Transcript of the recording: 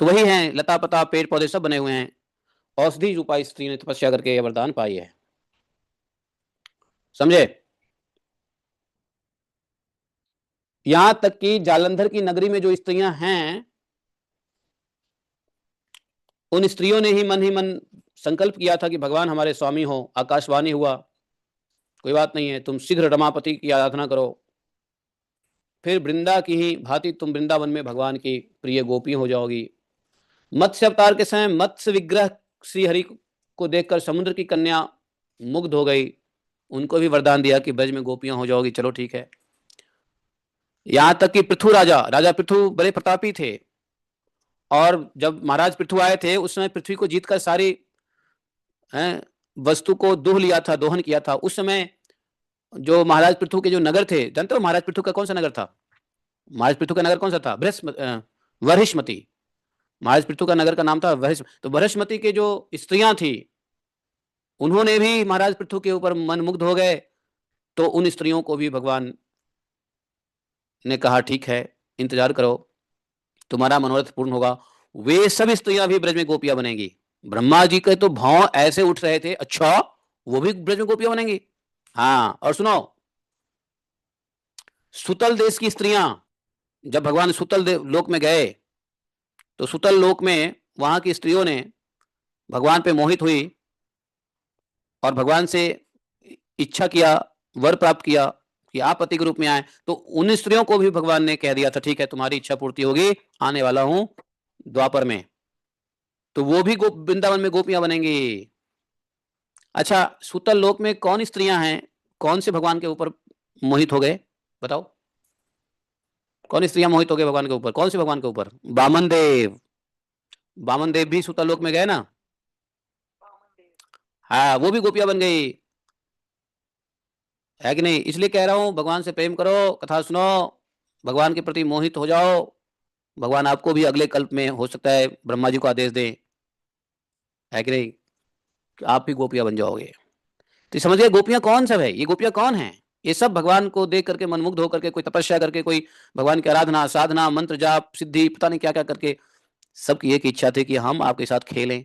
तो वही हैं, लता पता पेड़ पौधे सब बने हुए हैं। औषधि रूपा स्त्री ने तपस्या करके यह वरदान पाई है। समझे? यहां तक कि जालंधर की नगरी में जो स्त्रियां हैं, उन स्त्रियों ने ही मन संकल्प किया था कि भगवान हमारे स्वामी हो। आकाशवाणी हुआ, कोई बात नहीं है, तुम शीघ्र रमापति की आराधना करो, फिर वृंदा की ही भांति तुम वृंदावन में भगवान की प्रिय गोपी हो जाओगी। मत्स्य अवतार के समय मत्स्य विग्रह श्री हरि को देखकर समुद्र की कन्या मुग्ध हो गई, उनको भी वरदान दिया कि ब्रज में गोपियां हो जाओगी। चलो ठीक है। यहां तक कि पृथु राजा, राजा पृथु बड़े प्रतापी थे, और जब महाराज पृथु आए थे उस समय पृथ्वी को जीतकर सारी वस्तु को दोह लिया था, दोहन किया था। उस समय जो महाराज पृथु के जो नगर थे, जानते हो महाराज पृथु का कौन सा नगर था? महाराज पृथु का नगर कौन सा था? वरिष्मति। महाराज पृथु का नगर का नाम था वरिष्ठ। तो वरिष्मति के जो स्त्रियां थी, उन्होंने भी महाराज पृथु के ऊपर मन मुग्ध हो गए। तो उन स्त्रियों को भी भगवान ने कहा ठीक है, इंतजार करो, तुम्हारा मनोरथ पूर्ण होगा। वे सब स्त्रियां भी ब्रज में गोपियां बनेंगी। ब्रह्मा जी के तो भाव ऐसे उठ रहे थे, अच्छा वो भी ब्रज में गोपियां बनेंगी। हाँ, और सुनो, सुतल देश की स्त्रियां जब भगवान सुतल लोक में गए, तो सुतल लोक में वहां की स्त्रियों ने भगवान पे मोहित हुई और भगवान से इच्छा किया, वर प्राप्त किया कि आप पति के रूप में आए। तो उन स्त्रियों को भी भगवान ने कह दिया था ठीक है, तुम्हारी इच्छा पूर्ति होगी, आने वाला हूं द्वापर में। तो वो भी वृंदावन में गोपियां बनेंगी। अच्छा, सुतल लोक में कौन स्त्रियां हैं, कौन से भगवान के ऊपर मोहित हो गए? बताओ, कौन स्त्रियां मोहित हो गए भगवान के ऊपर? कौन से भगवान के ऊपर? बामन देव। बामन देव भी सुतल लोक में गए ना। हाँ, वो भी गोपियां बन गई, है कि नहीं? इसलिए कह रहा हूं, भगवान से प्रेम करो, कथा सुनो, भगवान के प्रति मोहित हो जाओ। भगवान आपको भी अगले कल्प में हो सकता है ब्रह्मा जी को आदेश दें, है कि नहीं, आप भी गोपियां बन जाओगे। तो समझ गए गोपियां कौन सब है? ये गोपियां कौन है? ये सब भगवान को देख करके मनमुग्ध होकर के, कोई तपस्या करके, कोई भगवान की आराधना साधना मंत्र जाप सिद्धि पता नहीं क्या क्या करके, सबकी एक इच्छा थी कि हम आपके साथ खेलें,